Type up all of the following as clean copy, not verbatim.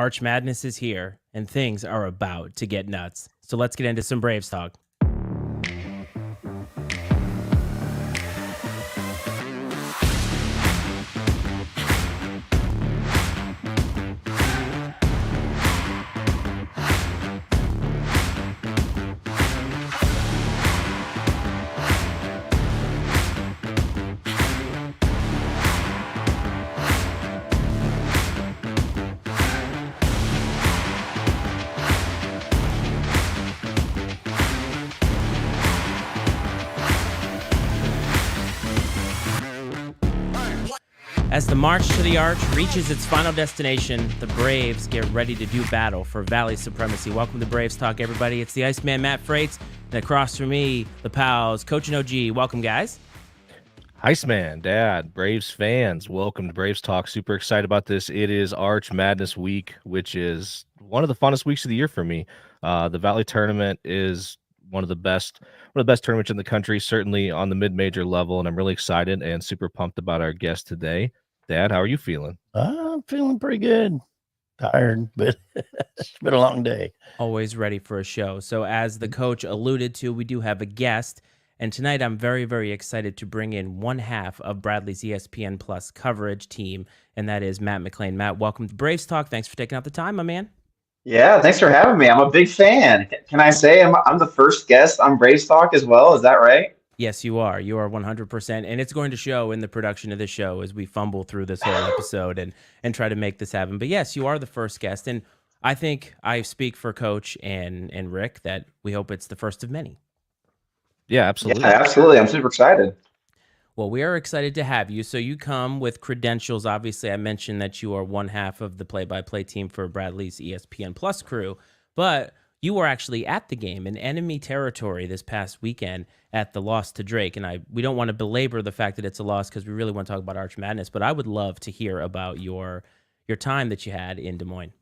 Arch Madness is here, and things are about to get nuts. So let's get into some Braves talk. As the march to the Arch reaches its final destination, the Braves get ready to do battle for Valley supremacy. Welcome to Braves Talk, everybody. It's the Iceman, Matt Freites, and across from me, the pals, Coach and OG. Welcome, guys. Iceman, Dad, Braves fans, welcome to Braves Talk. Super excited about this. It is Arch Madness week, which is one of the funnest weeks of the year for me. The Valley tournament is one of the best tournaments in the country, certainly on the mid-major level, and I'm really excited and super pumped about our guest today. Dad, how are you feeling? I'm feeling pretty good. Tired, but it's been a long day. Always ready for a show. So as the coach alluded to, we do have a guest. And tonight I'm very, very excited to bring in one half of Bradley's ESPN Plus coverage team, and that is Matt McClain. Matt, welcome to Braves Talk. Thanks for taking out the time, my man. Yeah, thanks for having me. I'm a big fan. Can I say I'm the first guest on Braves Talk as well? Is that right? Yes, you are. You are 100%. And it's going to show in the production of this show as we fumble through this whole episode and try to make this happen. But yes, you are the first guest. And I think I speak for Coach and Rick that we hope it's the first of many. Yeah, absolutely. Yeah, absolutely. I'm super excited. Well, we are excited to have you. So you come with credentials. Obviously, I mentioned that you are one half of the play-by-play team for Bradley's ESPN Plus crew, but you were actually at the game in enemy territory this past weekend at the loss to Drake. And we don't want to belabor the fact that it's a loss because we really want to talk about Arch Madness, but I would love to hear about your time that you had in Des Moines.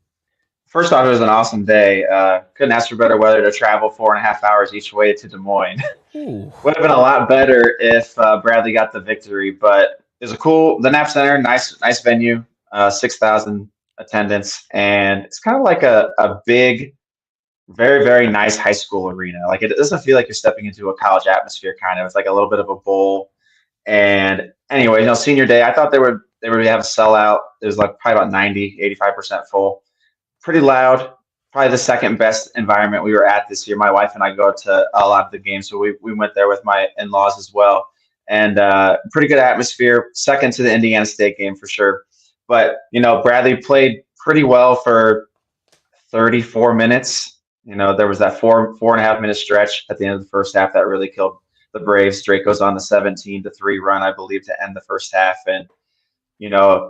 First off, it was an awesome day. Couldn't ask for better weather to travel 4.5 hours each way to Des Moines. Ooh. Would have been a lot better if Bradley got the victory, but it was the Knapp Center, nice venue, 6,000 attendance, and it's kind of like a big, very, very nice high school arena. Like, it doesn't feel like you're stepping into a college atmosphere, kind of. It's like a little bit of a bowl. And anyway, senior day, I thought they would have a sellout. It was like probably about 85% full. Pretty loud, probably the second best environment we were at this year. My wife and I go to a lot of the games, so we went there with my in-laws as well. And pretty good atmosphere, second to the Indiana State game for sure. But, Bradley played pretty well for 34 minutes. There was that 4.5 minute stretch at the end of the first half that really killed the Braves. Drake goes on the 17-3 run, I believe, to end the first half. And,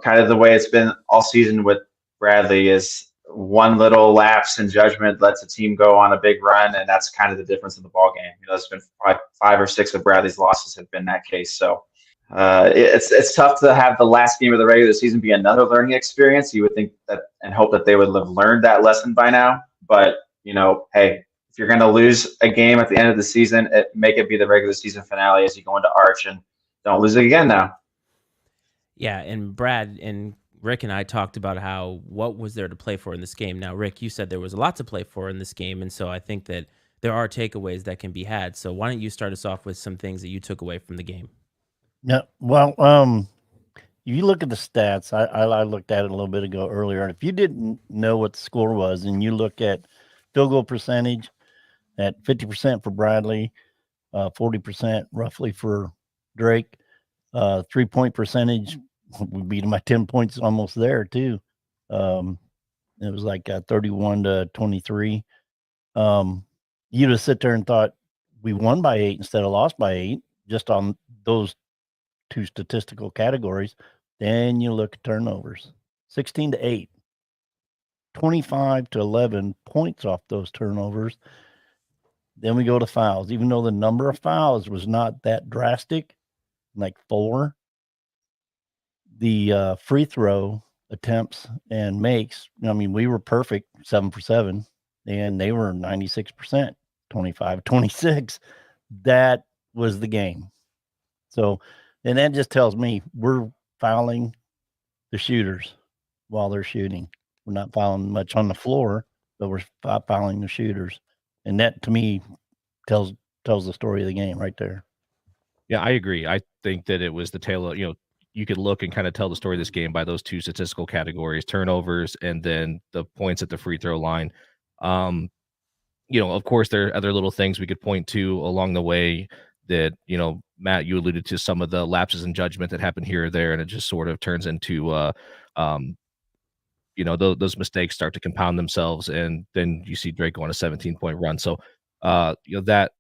kind of the way it's been all season with Bradley is one little lapse in judgment lets a team go on a big run, and that's kind of the difference in the ball game. It's been probably 5 or 6 of Bradley's losses have been that case. So it's tough to have the last game of the regular season be another learning experience. You would think that and hope that they would have learned that lesson by now. But hey, if you're going to lose a game at the end of the season, make it be the regular season finale as you go into Arch, and don't lose it again now. Yeah, and Brad and Rick and I talked about what was there to play for in this game. Now, Rick, you said there was a lot to play for in this game, and so I think that there are takeaways that can be had. So why don't you start us off with some things that you took away from the game? Yeah, well, if you look at the stats, I looked at it a little bit ago earlier, and if you didn't know what the score was, and you look at field goal percentage at 50% for Bradley, 40% roughly for Drake, 3-point percentage, we beat him by 10 points almost there too. It was like 31-23. You'd have sit there and thought we won by 8 instead of lost by 8 just on those two statistical categories. Then you look at turnovers, 16-8, 25-11 points off those turnovers. Then we go to fouls, even though the number of fouls was not that drastic, like 4. The free throw attempts and makes, we were perfect, 7 for 7, and they were 96%, 25-26. That was the game. So, and that just tells me we're fouling the shooters while they're shooting. We're not fouling much on the floor, but we're fouling the shooters. And that, to me, tells the story of the game right there. Yeah, I agree. I think that it was the tale of, you could look and kind of tell the story of this game by those two statistical categories, turnovers and then the points at the free throw line. Of course, there are other little things we could point to along the way that, Matt, you alluded to some of the lapses in judgment that happen here or there, and it just sort of turns into, those mistakes start to compound themselves, and then you see Drake go on a 17-point run. So, that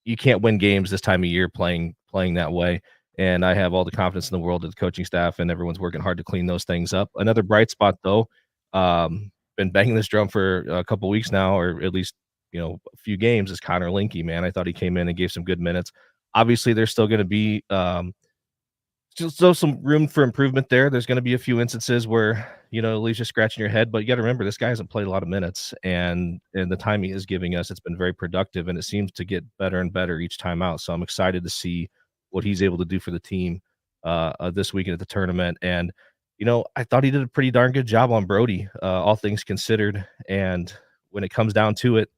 you can't win games this time of year playing that way. And I have all the confidence in the world that the coaching staff and everyone's working hard to clean those things up. Another bright spot, though, been banging this drum for a couple weeks now, or at least a few games, is Connor Linke. Man, I thought he came in and gave some good minutes. Obviously, there's still going to be still some room for improvement there. There's going to be a few instances where it leaves you scratching your head, but you got to remember this guy hasn't played a lot of minutes, and the time he is giving us, it's been very productive, and it seems to get better and better each time out. So I'm excited to see what he's able to do for the team this weekend at the tournament. And I thought he did a pretty darn good job on Brody, all things considered. And when it comes down to it,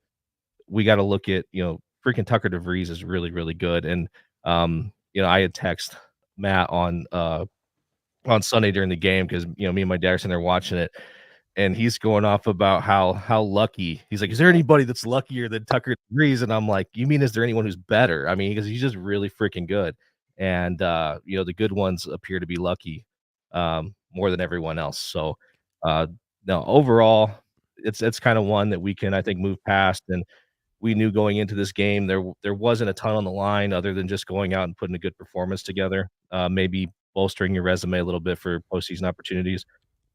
we got to look at freaking Tucker DeVries is really, really good. And I had text Matt on Sunday during the game, because me and my dad are sitting there watching it, and he's going off about how lucky he's like. Is there anybody that's luckier than Tucker DeVries? And I'm like, you mean is there anyone who's better? I mean, because he's just really freaking good, and the good ones appear to be lucky more than everyone else. So no, overall, it's kind of one that we can, I think, move past. And we knew going into this game there wasn't a ton on the line other than just going out and putting a good performance together, maybe bolstering your resume a little bit for postseason opportunities.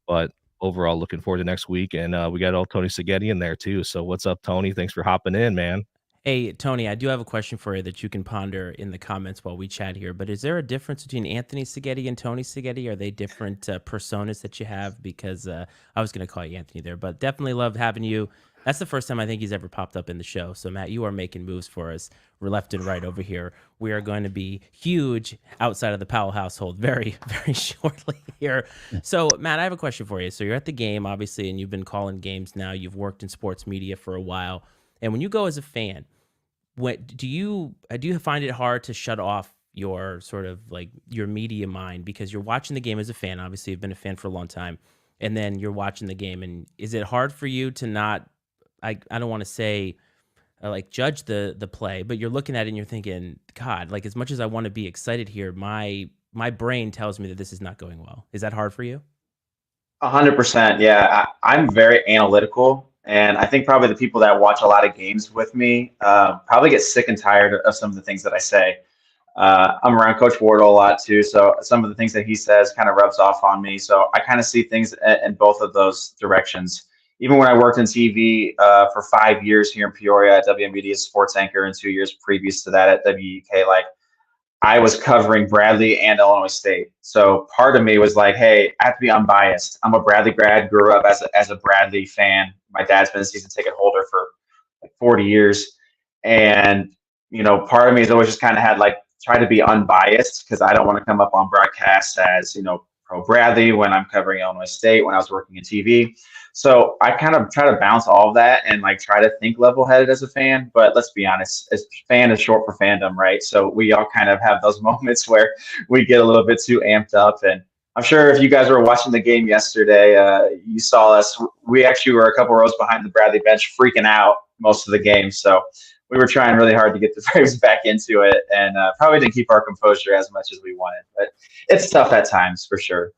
But overall, looking forward to next week. And we got old Tony Seghetti in there too. So what's up, Tony? Thanks for hopping in, man. Hey, Tony, I do have a question for you that you can ponder in the comments while we chat here. But is there a difference between Anthony Seghetti and Tony Seghetti? Are they different personas that you have? Because I was going to call you Anthony there, but definitely loved having you. That's the first time I think he's ever popped up in the show. So, Matt, you are making moves for us. We're left and right over here. We are going to be huge outside of the Powell household very, very shortly here. So, Matt, I have a question for you. So you're at the game, obviously, and you've been calling games now. You've worked in sports media for a while. And when you go as a fan, do you find it hard to shut off your sort of like your media mind, because you're watching the game as a fan? Obviously, you've been a fan for a long time, and then you're watching the game. And is it hard for you to not, I don't want to say like judge the play, but you're looking at it and you're thinking, God, like as much as I want to be excited here, my brain tells me that this is not going well. Is that hard for you? 100%. Yeah, I'm very analytical. And I think probably the people that watch a lot of games with me probably get sick and tired of some of the things that I say. I'm around Coach Wardle a lot too, so some of the things that he says kind of rubs off on me. So I kind of see things in both of those directions. Even when I worked in TV for 5 years here in Peoria at WMBD as sports anchor, and 2 years previous to that at WUK, like I was covering Bradley and Illinois State. So part of me was like, hey, I have to be unbiased. I'm a Bradley grad, grew up as a Bradley fan. My dad's been a season ticket holder for like 40 years. And, part of me has always just kind of had like, try to be unbiased, because I don't want to come up on broadcasts as, pro Bradley when I'm covering Illinois State, when I was working in TV. So I kind of try to bounce all of that and like try to think level headed as a fan. But let's be honest, as fan is short for fandom, right? So we all kind of have those moments where we get a little bit too amped up. And I'm sure if you guys were watching the game yesterday, you saw us. We actually were a couple rows behind the Bradley bench, freaking out most of the game. So we were trying really hard to get the Braves back into it, and probably didn't keep our composure as much as we wanted. But it's tough at times, for sure.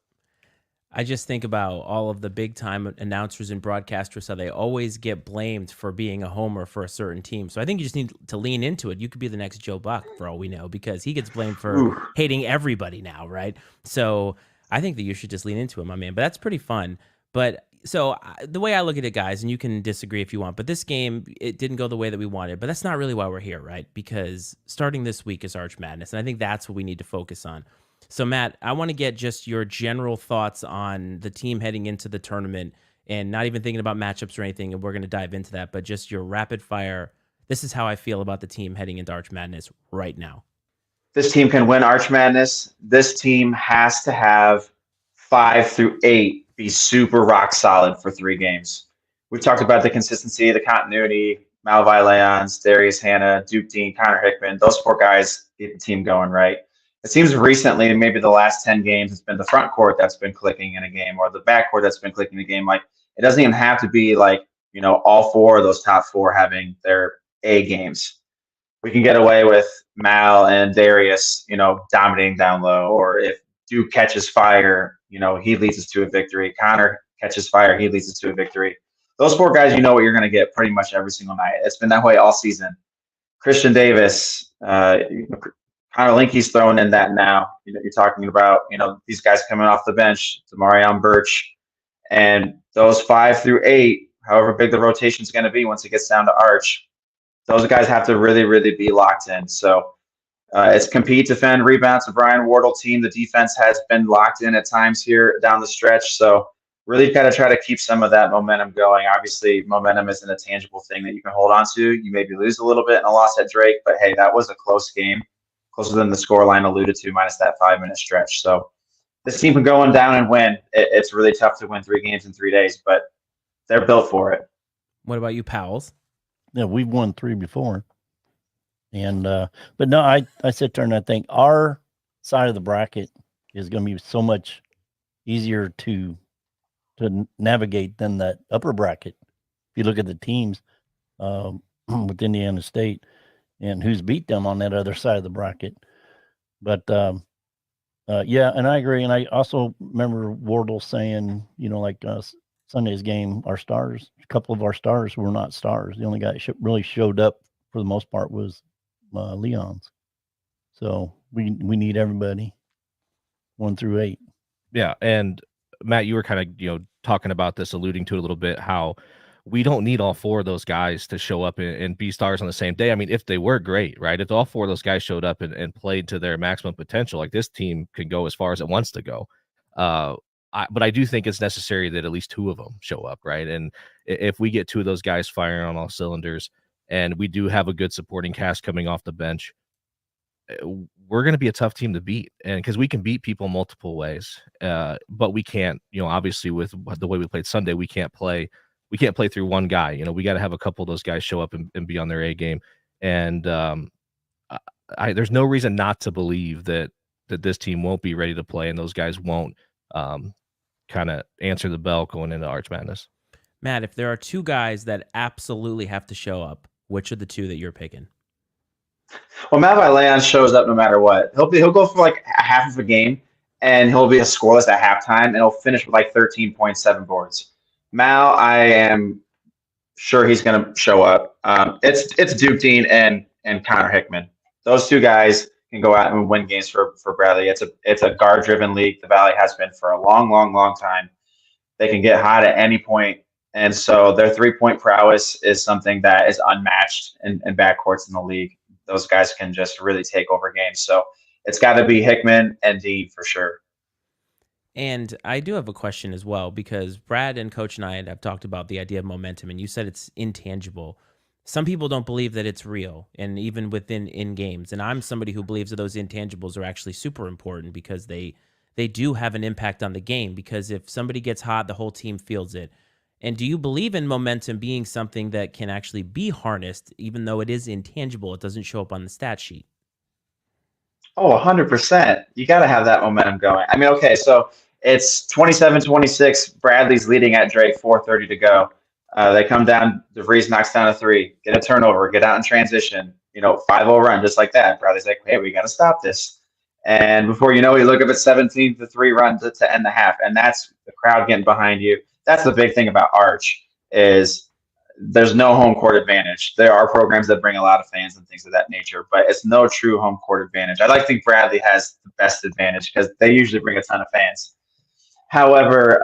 I just think about all of the big time announcers and broadcasters, how they always get blamed for being a homer for a certain team. So I think you just need to lean into it. You could be the next Joe Buck for all we know, because he gets blamed for hating everybody now, right? So I think that you should just lean into it, my man. But that's pretty fun. But so the way I look at it, guys, and you can disagree if you want, but this game, it didn't go the way that we wanted. But that's not really why we're here, right? Because starting this week is Arch Madness, and I think that's what we need to focus on. So, Matt, I want to get just your general thoughts on the team heading into the tournament, and not even thinking about matchups or anything, and we're going to dive into that, but just your rapid fire. This is how I feel about the team heading into Arch Madness right now. This team can win Arch Madness. This team has to have 5 through 8 be super rock solid for 3 games. We've talked about the consistency, the continuity, Malvi Leons, Darius Hannah, Duke Dean, Connor Hickman. Those 4 guys get the team going right. It seems recently, maybe the last 10 games, it's been the front court that's been clicking in a game or the back court that's been clicking in a game. Like, it doesn't even have to be like, all 4 of those top 4 having their A games. We can get away with Mal and Darius, dominating down low, or if Duke catches fire, he leads us to a victory. Connor catches fire, he leads us to a victory. Those 4 guys, you know what you're going to get pretty much every single night. It's been that way all season. Christian Davis, Connor Linky's throwing in that now. You're talking about, these guys coming off the bench, Demarion Birch, and those 5 through 8, however big the rotation is going to be once it gets down to Arch, those guys have to really, really be locked in. So it's compete, defend, rebound. To Brian Wardle team. The defense has been locked in at times here down the stretch. So really got to try to keep some of that momentum going. Obviously, momentum isn't a tangible thing that you can hold on to. You maybe lose a little bit in a loss at Drake, but hey, that was a close game, closer than the scoreline alluded to, minus that 5-minute stretch. So this team can go on down and win. It's really tough to win 3 games in 3 days, but they're built for it. What about you, Powell's? Yeah, we've won 3 before. And but no, I sit there and I think our side of the bracket is going to be so much easier to navigate than that upper bracket. If you look at the teams with Indiana State and who's beat them on that other side of the bracket. But yeah, and I agree. And I also remember Wardle saying, like Sunday's game, a couple of our stars were not stars. The only guy that really showed up for the most part was Leon's. So we need everybody 1 through 8. Yeah, and Matt, you were kind of talking about this, alluding to it a little bit, how we don't need all 4 of those guys to show up and be stars on the same day. I mean, if they were, great, right? If all 4 of those guys showed up and played to their maximum potential, like, this team can go as far as it wants to go. But I do think it's necessary that at least 2 of them show up, right? And if we get 2 of those guys firing on all cylinders, and we do have a good supporting cast coming off the bench, we're going to be a tough team to beat. And because we can beat people multiple ways, but we can't, obviously with the way we played Sunday, we can't play through one guy. We got to have a couple of those guys show up and be on their A game. And there's no reason not to believe that this team won't be ready to play and those guys won't kind of answer the bell going into Arch Madness. Matt, if there are 2 guys that absolutely have to show up, which are the 2 that you're picking? Well, Malvi Leon shows up no matter what. He'll go for like a half of a game, and he'll be a scoreless at halftime, and he'll finish with like 13.7 boards. Mal, I am sure he's going to show up. It's Duke Dean and Connor Hickman. Those 2 guys can go out and win games for Bradley. It's a guard-driven league. The Valley has been for a long, long, long time. They can get hot at any point. And so their 3-point prowess is something that is unmatched in backcourts in the league. Those guys can just really take over games. So it's got to be Hickman and Dean for sure. And I do have a question as well, because Brad and Coach and I have talked about the idea of momentum, and you said it's intangible. Some people don't believe that it's real, and even in games. And I'm somebody who believes that those intangibles are actually super important, because they do have an impact on the game. Because if somebody gets hot, the whole team feels it. And do you believe in momentum being something that can actually be harnessed, even though it is intangible? It doesn't show up on the stat sheet. Oh, 100%. You got to have that momentum going. I mean, okay, so it's 27-26. Bradley's leading at Drake, 4:30 to go. They come down. DeVries knocks down a 3, get a turnover, get out in transition. 5-0 run, just like that. Bradley's like, hey, we got to stop this. And before you know, you look up at 17-3 run to end the half, and that's the crowd getting behind you. That's the big thing about Arch, is there's no home court advantage. There are programs that bring a lot of fans and things of that nature, but it's no true home court advantage. I like to think Bradley has the best advantage because they usually bring a ton of fans. However,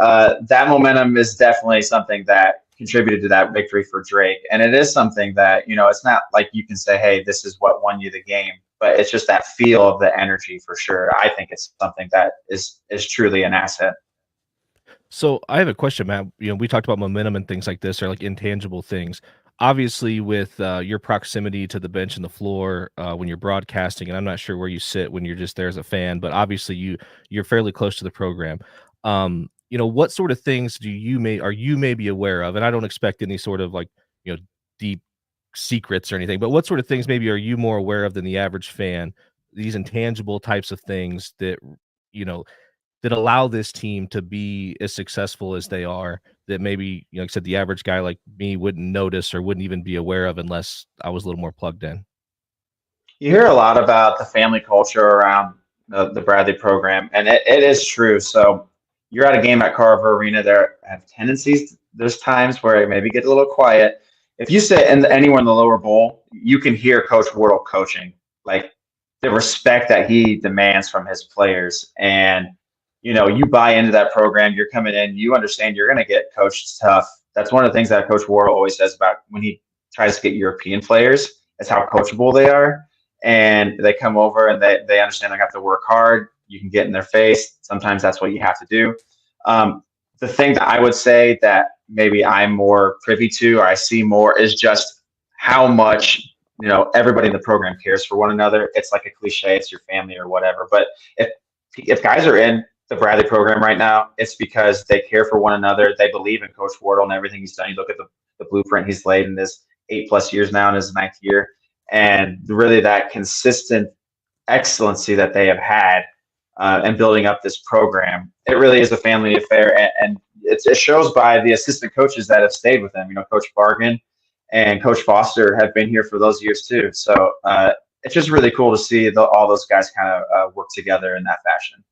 that momentum is definitely something that contributed to that victory for Drake. And it is something that, it's not like you can say, hey, this is what won you the game, but it's just that feel of the energy for sure. I think it's something that is truly an asset. So I have a question, Matt. We talked about momentum and things like this, or like intangible things. Obviously, with your proximity to the bench and the floor when you're broadcasting, and I'm not sure where you sit when you're just there as a fan, but obviously you're fairly close to the program. what sort of things are you maybe aware of? And I don't expect any sort of like, deep secrets or anything, but what sort of things maybe are you more aware of than the average fan? These intangible types of things that, you know, that allow this team to be as successful as they are, that maybe, like I said, the average guy like me wouldn't notice or wouldn't even be aware of unless I was a little more plugged in. You hear a lot about the family culture around the Bradley program, and it is true. So you're at a game at Carver Arena, there have tendencies, there's times where it maybe get a little quiet. If you sit anywhere in the lower bowl, you can hear Coach Wardle coaching, like the respect that he demands from his players. And, you buy into that program, you're coming in, you understand you're going to get coached tough. That's one of the things that Coach Wardle always says about when he tries to get European players, is how coachable they are. And they come over and they understand they have to work hard. You can get in their face. Sometimes that's what you have to do. The thing that I would say that maybe I'm more privy to, or I see more, is just how much, everybody in the program cares for one another. It's like a cliche, it's your family or whatever. But if guys are in the Bradley program right now, it's because they care for one another. They believe in Coach Wardle and everything he's done. You look at the blueprint he's laid in his 8+ years now, in his 9th year. And really that consistent excellency that they have had and building up this program, it really is a family affair. And it shows by the assistant coaches that have stayed with them. Coach Bargan and Coach Foster have been here for those years too. So it's just really cool to see all those guys kind of work together in that fashion.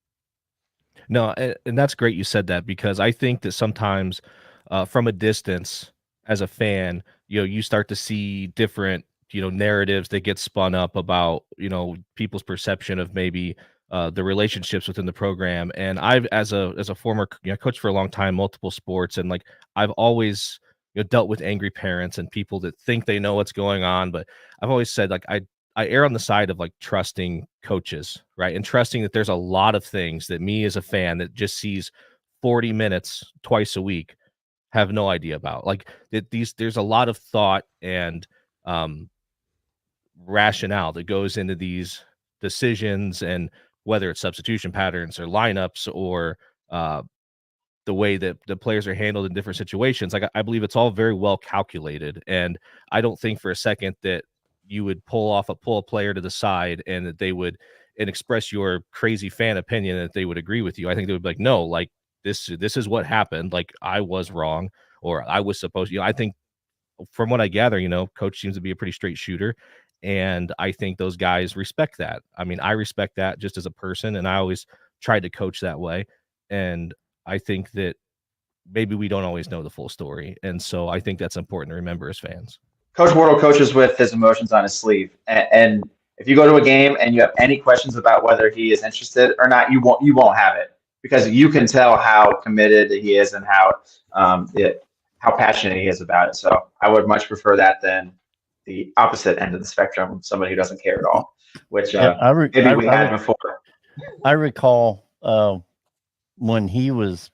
No, and that's great you said that, because I think that sometimes from a distance as a fan, you start to see different narratives that get spun up about, people's perception of maybe the relationships within the program. And I've, as a former coach for a long time, multiple sports, and like I've always dealt with angry parents and people that think they know what's going on. But I've always said, like, I err on the side of like trusting coaches, right? And trusting that there's a lot of things that me as a fan that just sees 40 minutes twice a week have no idea about. Like there's a lot of thought and rationale that goes into these decisions, and whether it's substitution patterns or lineups or the way that the players are handled in different situations. Like I believe it's all very well calculated, and I don't think for a second that you would pull a player to the side and that they would express your crazy fan opinion and that they would agree with you. I think they would be like, no, like this is what happened. Like I was wrong, or I was supposed. I think from what I gather, coach seems to be a pretty straight shooter. And I think those guys respect that. I mean, I respect that just as a person, and I always tried to coach that way. And I think that maybe we don't always know the full story. And so I think that's important to remember as fans. Coach Wardle coaches with his emotions on his sleeve. And if you go to a game and you have any questions about whether he is interested or not, you won't have it, because you can tell how committed he is and how passionate he is about it. So I would much prefer that than the opposite end of the spectrum, somebody who doesn't care at all, which maybe we had before. I recall when he was,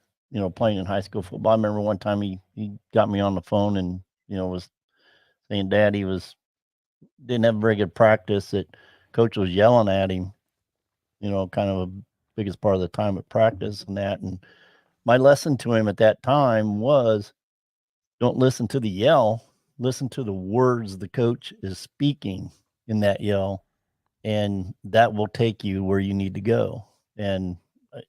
playing in high school football. I remember one time he got me on the phone and, was saying Dad, he didn't have very good practice, that coach was yelling at him, kind of the biggest part of the time at practice and that. And my lesson to him at that time was, don't listen to the yell, listen to the words the coach is speaking in that yell, and that will take you where you need to go. And I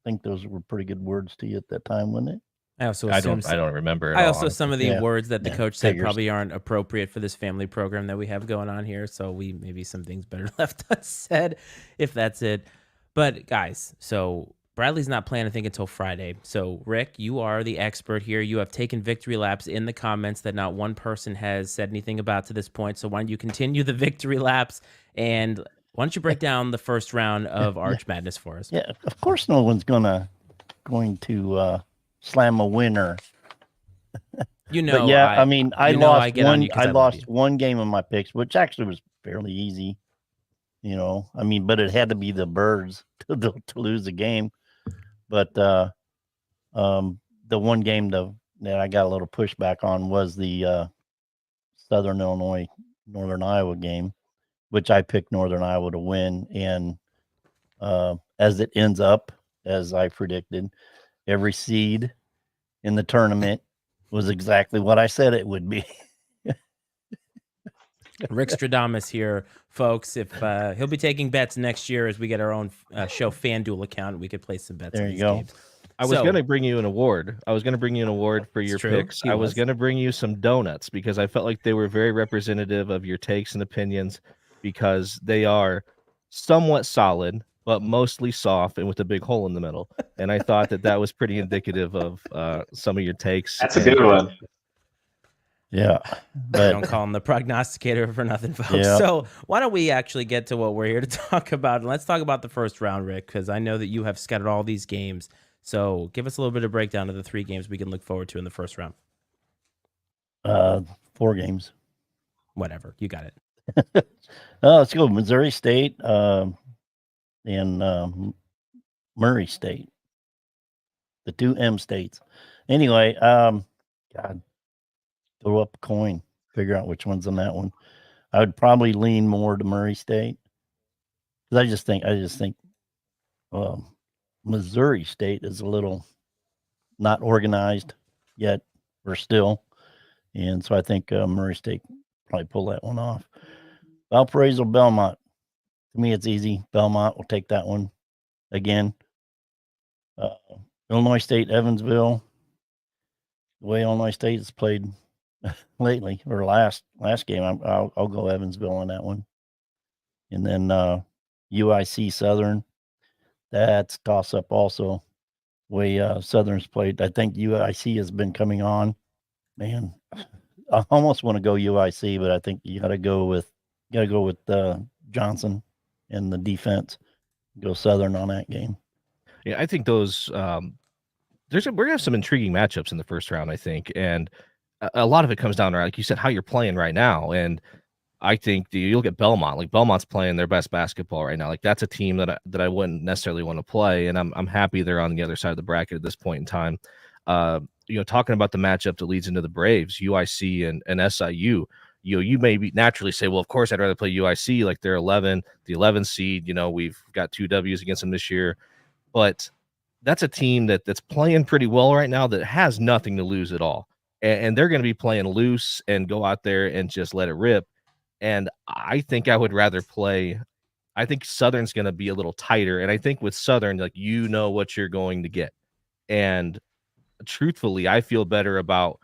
think those were pretty good words to you at that time, wasn't it? I don't remember. Some of the words that the coach said probably aren't appropriate for this family program that we have going on here. So maybe some things better left unsaid, if that's it. But guys, so Bradley's not playing, I think, until Friday. So Rick, you are the expert here. You have taken victory laps in the comments that not one person has said anything about to this point. So why don't you continue the victory laps, and why don't you break down the first round of Arch Madness for us? Yeah, of course no one's going to slam a winner. But yeah, I lost one game of my picks, which actually was fairly easy. But it had to be the Birds to lose the game. But the one game that I got a little pushback on was the Southern Illinois Northern Iowa game, which I picked Northern Iowa to win. And as it ends up, as I predicted, every seed in the tournament was exactly what I said it would be. Rick Stradamus here, folks. If he'll be taking bets next year as we get our own show FanDuel account, we could play some bets There on you these go. games. I was going to bring you an award. For your true. picks. I was going to bring you some donuts because I felt like they were very representative of your takes and opinions because they are somewhat solid, but mostly soft and with a big hole in the middle. And I thought that was pretty indicative of some of your takes. That's a good one. Yeah. But don't call him the prognosticator for nothing, folks. Yeah. So why don't we actually get to what we're here to talk about? And let's talk about the first round, Rick, because I know that you have scouted all these games. So give us a little bit of breakdown of the 3 games we can look forward to in the first round. 4 games. Whatever. You got it. Let's go Missouri State and Murray State. The 2 M states. Anyway, God, throw up a coin, figure out which one's on that one. I would probably lean more to Murray State because I just think Missouri State is a little not organized yet, or still, and so I think Murray State probably pull that one off. Valparaiso Belmont. To me, it's easy. Belmont will take that one again. Illinois State Evansville. The way Illinois State has played lately, or last game, I'll go Evansville on that one. And then UIC Southern. That's toss up also. The way Southern's played, I think UIC has been coming on. Man, I almost want to go UIC, but I think you got to go with Johnson and the defense. Go Southern on that game. Yeah, I think those we're gonna have some intriguing matchups in the first round, I think, and a lot of it comes down to, like you said, how you're playing right now. And I think you look at Belmont, like Belmont's playing their best basketball right now. Like that's a team that I wouldn't necessarily want to play, and I'm happy they're on the other side of the bracket at this point in time. Talking about the matchup that leads into the Braves, UIC and SIU. You may naturally say, well, of course I'd rather play UIC, like they're the 11 seed. We've got 2 W's against them this year, but that's a team that's playing pretty well right now that has nothing to lose at all. And they're going to be playing loose and go out there and just let it rip. And I think I would rather play. I think Southern's going to be a little tighter. And I think with Southern, like, what you're going to get. And truthfully, I feel better about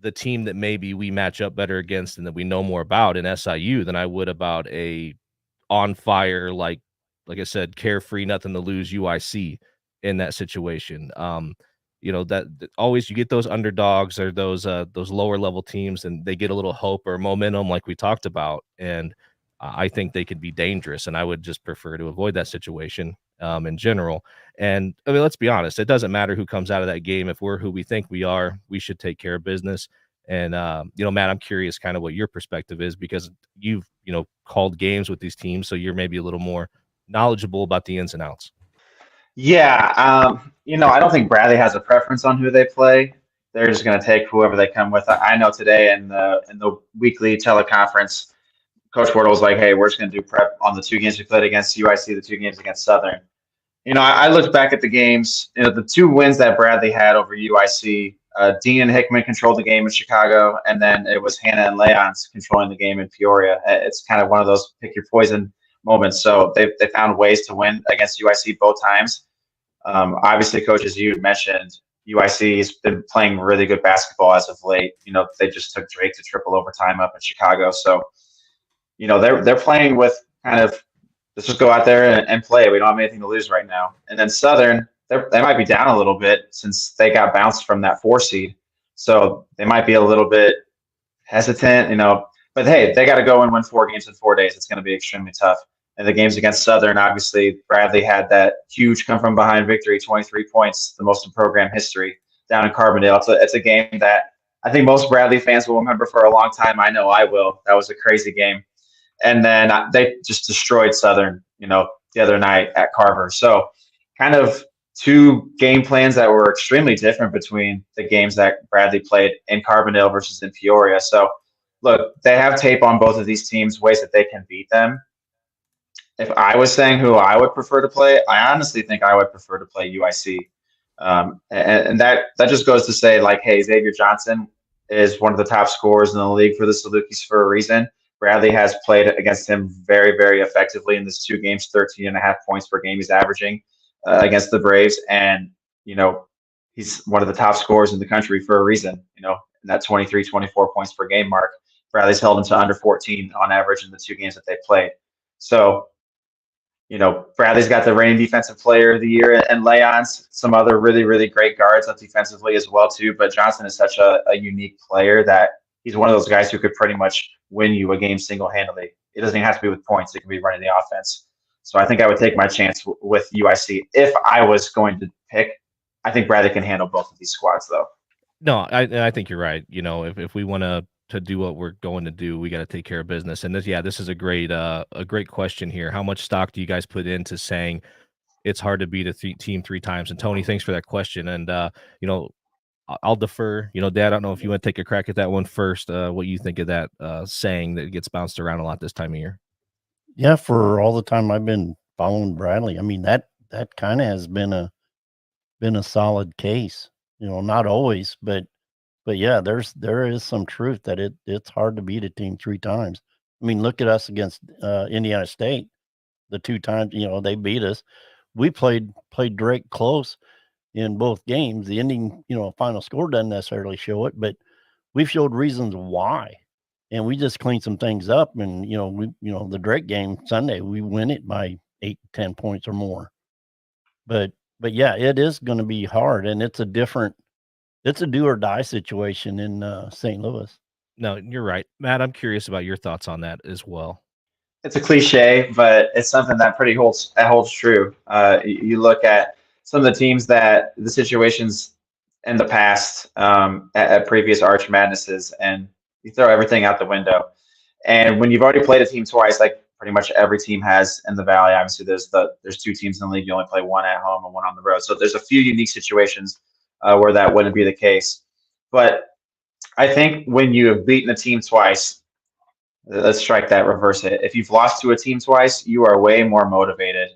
the team that maybe we match up better against and that we know more about in SIU than I would about a on fire, like I said, carefree, nothing to lose UIC in that situation. That always you get those underdogs or those lower level teams, and they get a little hope or momentum, like we talked about. And I think they could be dangerous, and I would just prefer to avoid that situation in general. And I mean, let's be honest, it doesn't matter who comes out of that game. If we're who we think we are, we should take care of business. And Matt, I'm curious kind of what your perspective is, because you've called games with these teams, so you're maybe a little more knowledgeable about the ins and outs. Yeah, I don't think Bradley has a preference on who they play. They're just going to take whoever they come with. I know today in the weekly teleconference, Coach Wardle was like, "Hey, we're just going to do prep on the 2 games we played against UIC, the 2 games against Southern." I looked back at the games. The 2 wins that Bradley had over UIC. Dean and Hickman controlled the game in Chicago, and then it was Hannah and Leons controlling the game in Peoria. It's kind of one of those pick your poison moments. So they found ways to win against UIC both times. Obviously, coaches, you mentioned UIC has been playing really good basketball as of late. They just took Drake to triple overtime up in Chicago. So, they're playing with kind of, let's just go out there and play. We don't have anything to lose right now. And then Southern, they might be down a little bit since they got bounced from that 4 seed. So they might be a little bit hesitant, But hey, they got to go and win 4 games in 4 days. It's going to be extremely tough. And the games against Southern, obviously, Bradley had that huge come-from-behind victory, 23 points, the most in program history, down in Carbondale. It's a game that I think most Bradley fans will remember for a long time. I know I will. That was a crazy game. And then they just destroyed Southern, the other night at Carver. So kind of 2 game plans that were extremely different between the games that Bradley played in Carbondale versus in Peoria. So, look, they have tape on both of these teams, ways that they can beat them. If I was saying who I would prefer to play, I honestly think I would prefer to play UIC. And that just goes to say, like, hey, Xavier Johnson is one of the top scorers in the league for the Salukis for a reason. Bradley has played against him very, very effectively in this 2 games, 13.5 points per game he's averaging against the Braves. And, he's one of the top scorers in the country for a reason, in that 23, 24 points per game mark. Bradley's held him to under 14 on average in the 2 games that they played. So, Bradley's got the reigning defensive player of the year, and Leon's some other really, really great guards up defensively as well, too. But Johnson is such a unique player that he's one of those guys who could pretty much win you a game single-handedly. It doesn't even have to be with points. It can be running the offense. So I think I would take my chance with UIC. If I was going to pick, I think Bradley can handle both of these squads, though. No, I think you're right. If we want to do what we're going to do, we got to take care of business. And this is a great question here. How much stock do you guys put into saying it's hard to beat a team 3 times? And Tony, thanks for that question. And I'll defer. Dad, I don't know if you want to take a crack at that one first. What you think of that saying that gets bounced around a lot this time of year? Yeah, for all the time I've been following Bradley, I mean that kind of has been a solid case. Not always, but yeah, there is some truth that it's hard to beat a team 3 times. I mean, look at us against Indiana State, the 2 times they beat us. We played Drake close in both games. The ending final score doesn't necessarily show it, but we've showed reasons why, and we just cleaned some things up. And the Drake game Sunday, we win it by 8, 10 points or more. But yeah, it is going to be hard, and it's a do or die situation in St. Louis. No, you're right, Matt. I'm curious about your thoughts on that as well. It's a cliche, but it's something that holds true. You look at some of the teams that the situations in the past at previous Arch Madnesses, and you throw everything out the window. And when you've already played a team twice, like pretty much every team has in the Valley, obviously there's 2 teams in the league. You only play one at home and one on the road. So there's a few unique situations where that wouldn't be the case. But I think when you have beaten a team twice, let's strike that, reverse it. If you've lost to a team twice, you are way more motivated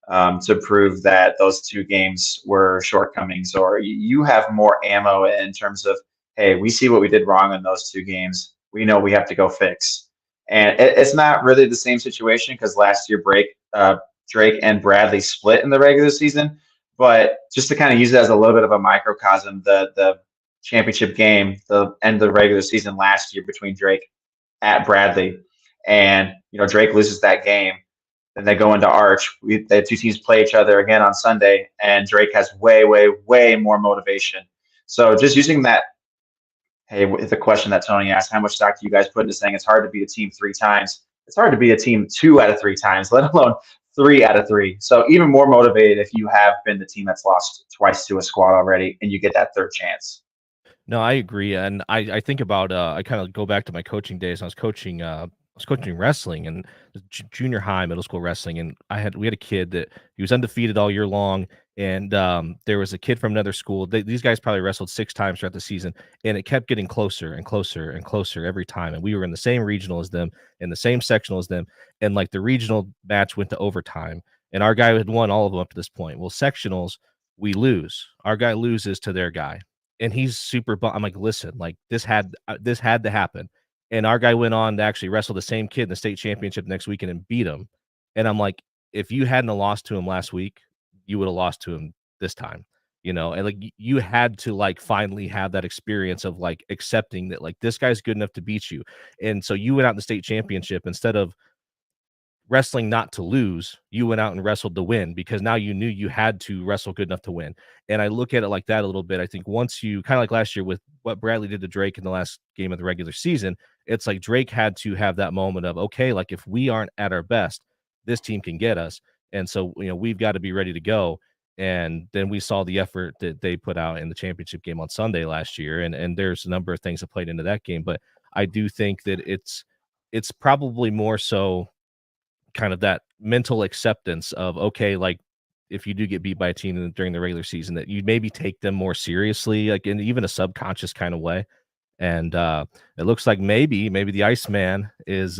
to prove that those 2 games were shortcomings, or you have more ammo in terms of, hey, we see what we did wrong in those 2 games. We know we have to go fix. And it's not really the same situation because last year Drake and Bradley split in the regular season. But just to kind of use it as a little bit of a microcosm, the championship game, the end of the regular season last year between Drake at Bradley, and Drake loses that game, then they go into Arch. The 2 teams play each other again on Sunday, and Drake has way, way, way more motivation. So just using that, hey, the question that Tony asked, how much stock do you guys put into saying it's hard to beat a team 3 times? It's hard to beat a team 2 out of 3 times, let alone 3 out of 3. So even more motivated if you have been the team that's lost twice to a squad already, and you get that 3rd chance. No, I agree, and I think about I kind of go back to my coaching days. I was coaching wrestling and junior high, middle school wrestling, and we had a kid that he was undefeated all year long, and there was a kid from another school. These guys probably wrestled 6 times throughout the season, and it kept getting closer and closer and closer every time. And we were in the same regional as them, in the same sectional as them, and like the regional match went to overtime, and our guy had won all of them up to this point. Well, sectionals, we lose. Our guy loses to their guy. And he's super I'm like, listen, like this had to happen. And our guy went on to actually wrestle the same kid in the state championship next weekend and beat him. And I'm like, if you hadn't lost to him last week, you would have lost to him this time, and like you had to like finally have that experience of like accepting that like this guy's good enough to beat you. And so you went out in the state championship instead of wrestling not to lose, you went out and wrestled to win because now you knew you had to wrestle good enough to win. And I look at it like that a little bit. I think once you kind of like last year with what Bradley did to Drake in the last game of the regular season, it's like Drake had to have that moment of, okay, like if we aren't at our best, this team can get us. And so, we've got to be ready to go. And then we saw the effort that they put out in the championship game on Sunday last year. And there's a number of things that played into that game. But I do think that it's probably more so kind of that mental acceptance of, okay, like if you do get beat by a team during the regular season, that you maybe take them more seriously, like in even a subconscious kind of way. And it looks like maybe the Iceman is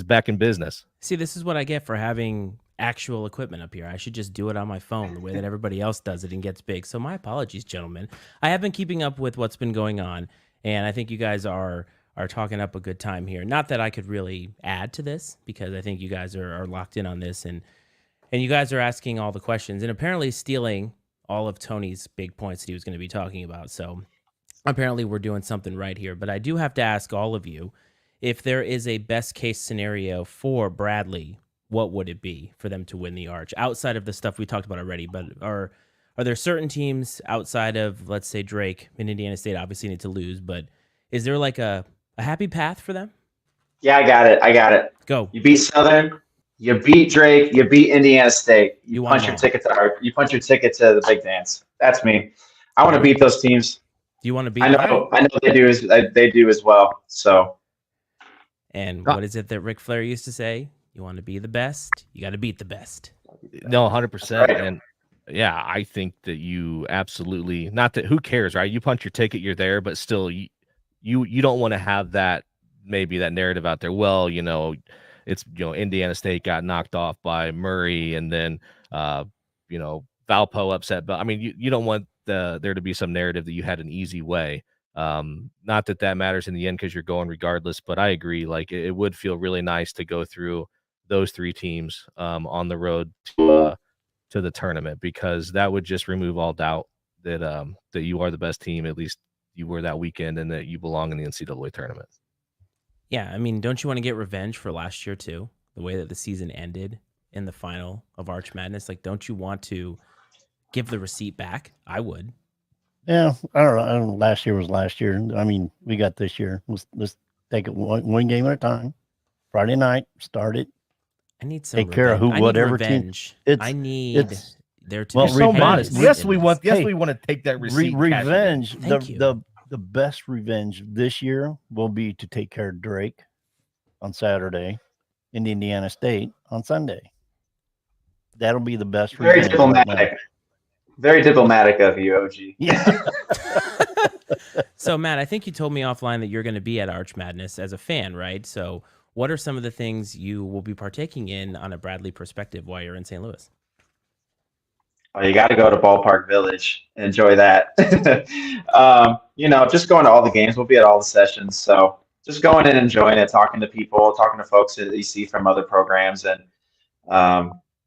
back in business. See, this is what I get for having actual equipment up here. I should just do it on my phone the way that everybody else does it and gets big. So my apologies, gentlemen. I have been keeping up with what's been going on, and I think you guys are talking up a good time here. Not that I could really add to this, because I think you guys are locked in on this, and you guys are asking all the questions and apparently stealing all of Tony's big points that he was going to be talking about. So apparently we're doing something right here. But I do have to ask all of you, if there is a best case scenario for Bradley, what would it be for them to win the Arch outside of the stuff we talked about already? But are there certain teams outside of, let's say, Drake and Indiana State obviously need to lose, but is there like a happy path for them? Yeah, I got it. Go. You beat Southern, you beat Drake, you beat Indiana State. You punch your ticket to Arch. You punch your ticket to the big dance. That's me. I want to beat those teams. Do you want to beat? I know they do as well. So. And what is it that Ric Flair used to say? You want to be the best, you got to beat the best. No, 100%. And yeah, I think that you absolutely, not that, who cares, right? You punch your ticket, you're there, but still you don't want to have that, maybe that narrative out there. Well, it's, Indiana State got knocked off by Murray, and then Valpo upset, but I mean, you don't want there to be some narrative that you had an easy way. Not that matters in the end, because you're going regardless, but I agree, like it would feel really nice to go through those three teams on the road to the tournament, because that would just remove all doubt that you are the best team, at least you were that weekend, and that you belong in the NCAA tournament. Yeah, I mean, don't you want to get revenge for last year too? The way that the season ended in the final of Arch Madness, like, don't you want to give the receipt back? I would. Yeah, I don't know. Last year was last year. I mean, we got this year. Let's take it one game at a time. Friday night, start it. I need some take care of whatever team. I need there to be so modest. Yes, we want to take that receipt. Revenge. The best revenge this year will be to take care of Drake on Saturday and Indiana State on Sunday. That'll be the best Very revenge. diplomatic. Very diplomatic of you, OG. Yeah. So, Matt, I think you told me offline that you're going to be at Arch Madness as a fan, right? So what are some of the things you will be partaking in on a Bradley perspective while you're in St. Louis? Oh, you got to go to Ballpark Village. Enjoy that. Just going to all the games. We'll be at all the sessions. So just going and enjoying it, talking to people, talking to folks that you see from other programs, and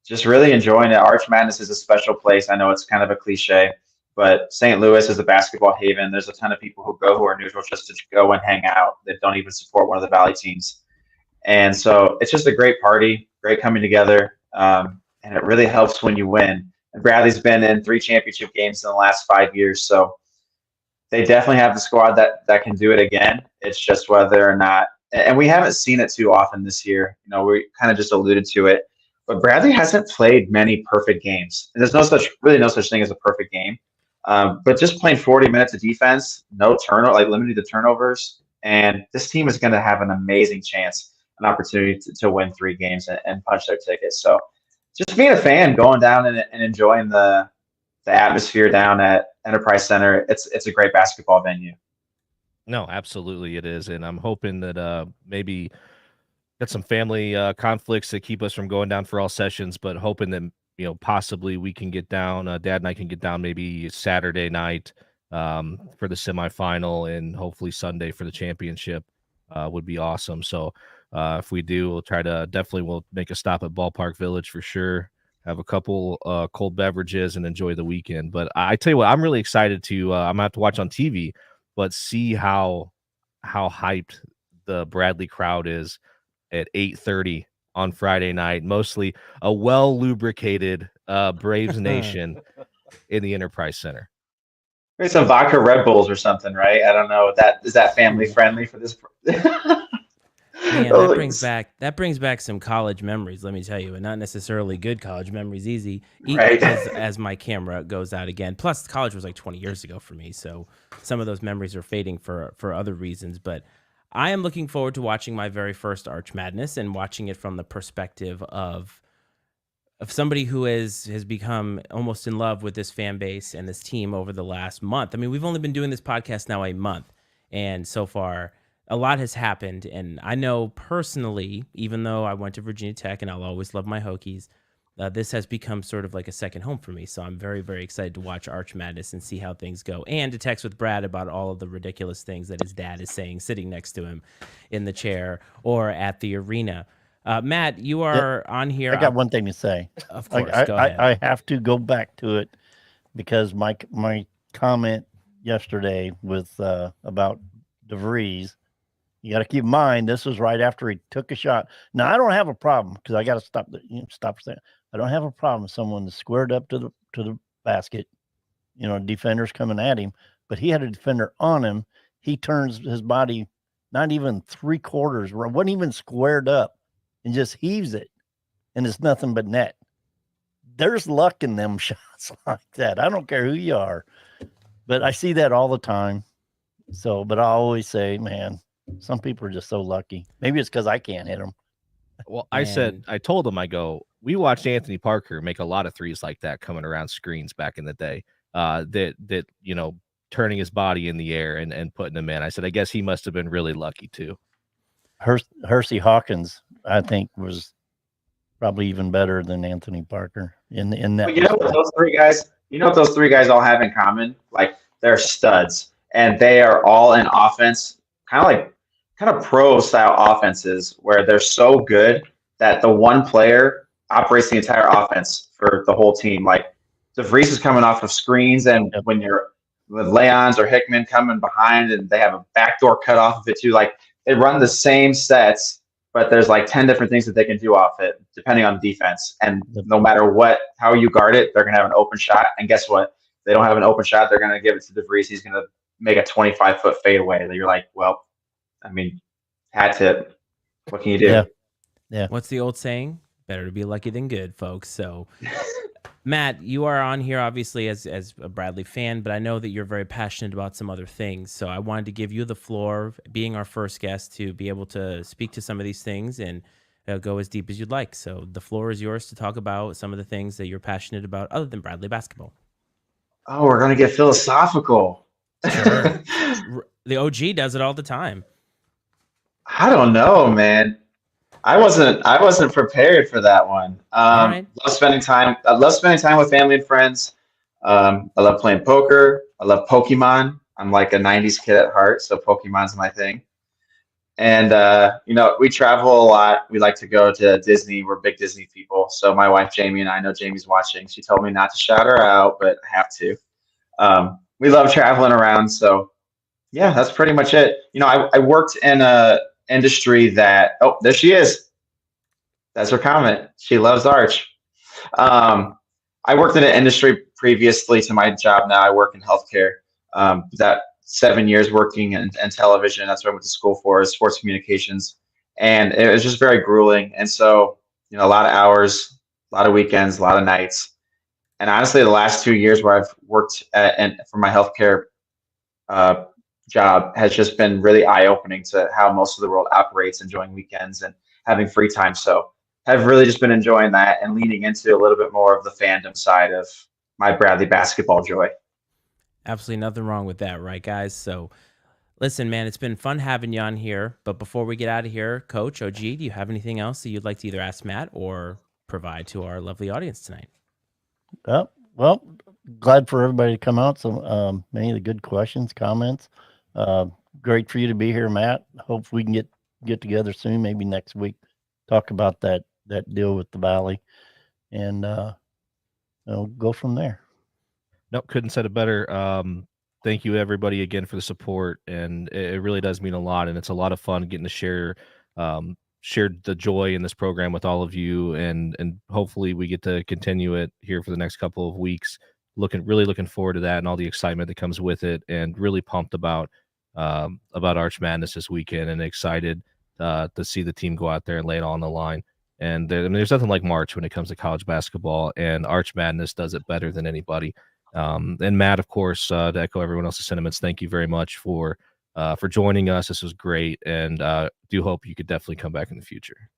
just really enjoying it. Arch Madness is a special place. I know it's kind of a cliche, but St. Louis is a basketball haven. There's a ton of people who go who are neutral just to go and hang out, that don't even support one of the Valley teams. And so it's just a great party, great coming together, and it really helps when you win. And Bradley's been in 3 championship games in the last 5 years, so they definitely have the squad that can do it again. It's just whether or not, and we haven't seen it too often this year. We kind of just alluded to it, but Bradley hasn't played many perfect games. And there's no such thing as a perfect game. But just playing 40 minutes of defense, no turnover, like limiting the turnovers, and this team is going to have an amazing chance, an opportunity to win 3 games and punch their tickets. So just being a fan, going down and enjoying the atmosphere down at Enterprise Center, it's a great basketball venue. No, absolutely it is. And I'm hoping that maybe got some family conflicts that keep us from going down for all sessions, but hoping that, possibly we can get down, Dad and I can get down maybe Saturday night for the semifinal, and hopefully Sunday for the championship would be awesome. So if we do, we'll make a stop at Ballpark Village for sure, have a couple cold beverages, and enjoy the weekend. But I tell you what, I'm really excited to, I'm gonna have to watch on TV, but see how hyped the Bradley crowd is at 8:30 on Friday night. Mostly a well-lubricated Braves Nation in the Enterprise Center. Maybe some vodka Red Bulls or something, right? I don't know. Is that family friendly for this? Man, that brings back some college memories, let me tell you, and not necessarily good college memories. Easy, right? As my camera goes out again. Plus, college was like 20 years ago for me, so some of those memories are fading for other reasons. But I am looking forward to watching my very first Arch Madness, and watching it from the perspective of somebody who has become almost in love with this fan base and this team over the last month. I mean, we've only been doing this podcast now a month, and so far a lot has happened. And I know personally, even though I went to Virginia Tech and I'll always love my Hokies, this has become sort of like a second home for me. So I'm very, very excited to watch Arch Madness and see how things go, and to text with Brad about all of the ridiculous things that his dad is saying sitting next to him in the chair or at the arena. Matt, you are on here. I got one thing to say. Of course, go I, ahead. I have to go back to it because my comment yesterday with about DeVries, you got to keep in mind this was right after he took a shot. Now I don't have a problem because I got to stop saying I don't have a problem with someone that's squared up to the basket, defenders coming at him, but he had a defender on him. He turns his body not even 3/4, wasn't even squared up, and just heaves it, and it's nothing but net. There's luck in them shots like that. I don't care who you are, but I see that all the time. So, but I always say, man, some people are just so lucky. Maybe it's because I can't hit them. Well, I told him, we watched Anthony Parker make a lot of threes like that coming around screens back in the day. That turning his body in the air and putting them in. I said, I guess he must have been really lucky too. Hersey Hawkins, I think, was probably even better than Anthony Parker in that. But what those three guys all have in common? Like, they're studs, and they are all in offense, kind of pro style offenses where they're so good that the one player operates the entire offense for the whole team. Like, DeVries is coming off of screens, and when you're with Leons or Hickman coming behind, and they have a backdoor cut off of it too. Like, they run the same sets, but there's like 10 different things that they can do off it, depending on defense. And no matter how you guard it, they're going to have an open shot. And guess what? If they don't have an open shot, they're going to give it to DeVries. He's going to make a 25-foot fadeaway that you're like, well, I mean, hat tip. What can you do? Yeah. What's the old saying? Better to be lucky than good, folks. So, Matt, you are on here obviously as a Bradley fan, but I know that you're very passionate about some other things. So I wanted to give you the floor, being our first guest, to be able to speak to some of these things and go as deep as you'd like. So the floor is yours to talk about some of the things that you're passionate about other than Bradley basketball. Oh, we're going to get philosophical. Sure. The OG does it all the time. I don't know, man. I wasn't prepared for that one. Right. I love spending time with family and friends. I love playing poker. I love Pokemon. I'm like a 90s kid at heart, so Pokemon's my thing. And we travel a lot. We like to go to Disney. We're big Disney people. So my wife Jamie, and I know Jamie's watching, she told me not to shout her out, but I have to. We love traveling around. So yeah, that's pretty much it. I worked in a industry that, there she is. That's her comment. She loves Arch. I worked in an industry previously to my job. Now I work in healthcare. That 7 years working in television. That's what I went to school for, is sports communications. And it was just very grueling. And so, a lot of hours, a lot of weekends, a lot of nights. And honestly, the last 2 years where I've worked for my healthcare job has just been really eye-opening to how most of the world operates, enjoying weekends and having free time. So I've really just been enjoying that and leaning into a little bit more of the fandom side of my Bradley basketball joy. Absolutely nothing wrong with that, right, guys? So listen, man, it's been fun having you on here. But before we get out of here, Coach OG, do you have anything else that you'd like to either ask Matt or provide to our lovely audience tonight? Well, glad for everybody to come out. So many of the good questions, comments. Great for you to be here, Matt. Hope we can get together soon, maybe next week, talk about that deal with the Valley, and go from there. Nope, couldn't said it better. Thank you everybody again for the support, and it really does mean a lot, and it's a lot of fun getting to share the joy in this program with all of you, and hopefully we get to continue it here for the next couple of weeks. Really looking forward to that and all the excitement that comes with it, and really pumped about Arch Madness this weekend, and excited to see the team go out there and lay it all on the line. And there's nothing like March when it comes to college basketball, and Arch Madness does it better than anybody. And Matt, of course, to echo everyone else's sentiments, thank you very much for joining us. This was great, and do hope you could definitely come back in the future.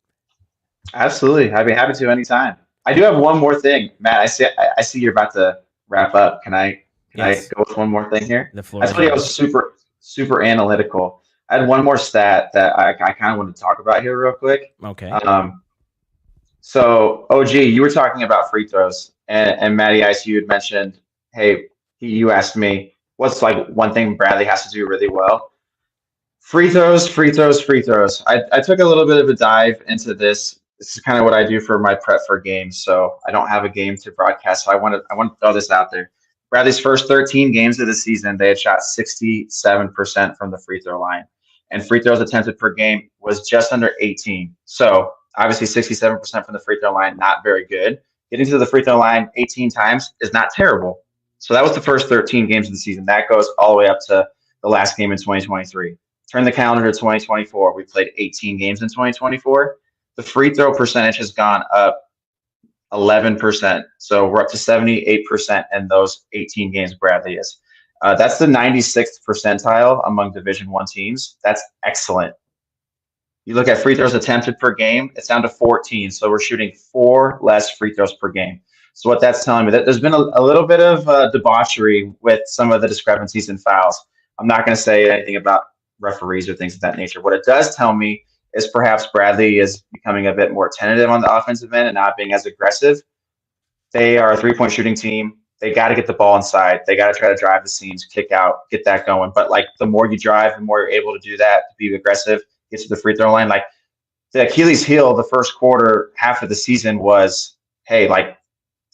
Absolutely, I'd be happy to anytime. I do have one more thing, Matt. I see you're about to wrap up. Can I go with one more thing here? The floor. I thought I was super analytical. I had one more stat that I kind of want to talk about here real quick. Okay. So, OG, you were talking about free throws, and Matty Ice, you had mentioned, hey, you asked me what's like one thing Bradley has to do really well. Free throws, free throws, free throws. I took a little bit of a dive into this. This is kind of what I do for my prep for games. So I don't have a game to broadcast. So I want to throw this out there. Bradley's first 13 games of the season, they had shot 67% from the free throw line. And free throws attempted per game was just under 18. So obviously 67% from the free throw line, not very good. Getting to the free throw line 18 times is not terrible. So that was the first 13 games of the season. That goes all the way up to the last game in 2023. Turn the calendar to 2024. We played 18 games in 2024. The free throw percentage has gone up 11%. So we're up to 78% in those 18 games Bradley is. That's the 96th percentile among Division I teams. That's excellent. You look at free throws attempted per game, it's down to 14. So we're shooting 4 less free throws per game. So what that's telling me, that there's been a little bit of debauchery with some of the discrepancies in fouls. I'm not going to say anything about referees or things of that nature. What it does tell me is perhaps Bradley is becoming a bit more tentative on the offensive end and not being as aggressive. They are a three-point shooting team. They got to get the ball inside. They got to try to drive the seams, kick out, get that going. But like the more you drive, the more you're able to do that, to be aggressive, get to the free throw line. Like the Achilles heel, the first quarter, half of the season was, hey, like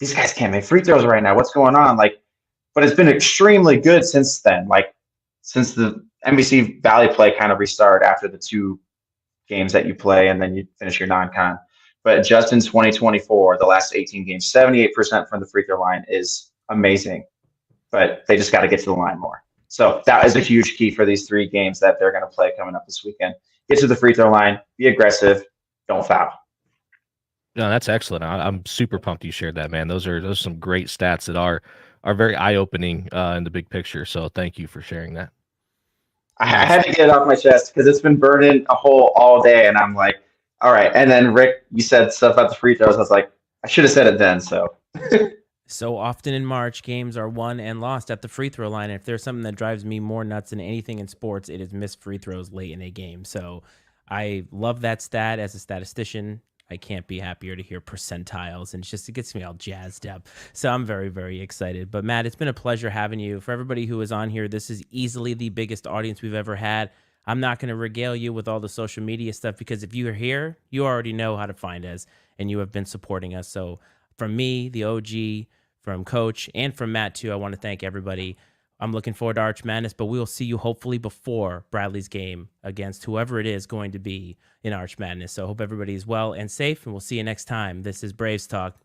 these guys can't make free throws right now. What's going on? Like, but it's been extremely good since then. Like since the NBC Valley play kind of restarted after the 2 games that you play and then you finish your non-con. But just in 2024, the last 18 games, 78% from the free throw line is amazing. But they just got to get to the line more. So that is a huge key for these 3 games that they're going to play coming up this weekend. Get to the free throw line, be aggressive, don't foul. No, that's excellent. I'm super pumped you shared that, man. Those are some great stats that are very eye-opening in the big picture. So thank you for sharing that. I had to get it off my chest because it's been burning a hole all day, and I'm like, all right. And then Rick, you said stuff about the free throws. I was like, I should have said it then. So. So often in March, games are won and lost at the free throw line. And if there's something that drives me more nuts than anything in sports, it is missed free throws late in a game. So I love that stat. As a statistician, I can't be happier to hear percentiles, and it gets me all jazzed up. So I'm very, very excited. But Matt, it's been a pleasure having you. For everybody who is on here, this is easily the biggest audience we've ever had. I'm not going to regale you with all the social media stuff because if you are here, you already know how to find us, and you have been supporting us. So from me, the OG, from Coach, and from Matt too, I want to thank everybody. I'm looking forward to Arch Madness, but we will see you hopefully before Bradley's game against whoever it is going to be in Arch Madness. So I hope everybody is well and safe, and we'll see you next time. This is Braves Talk.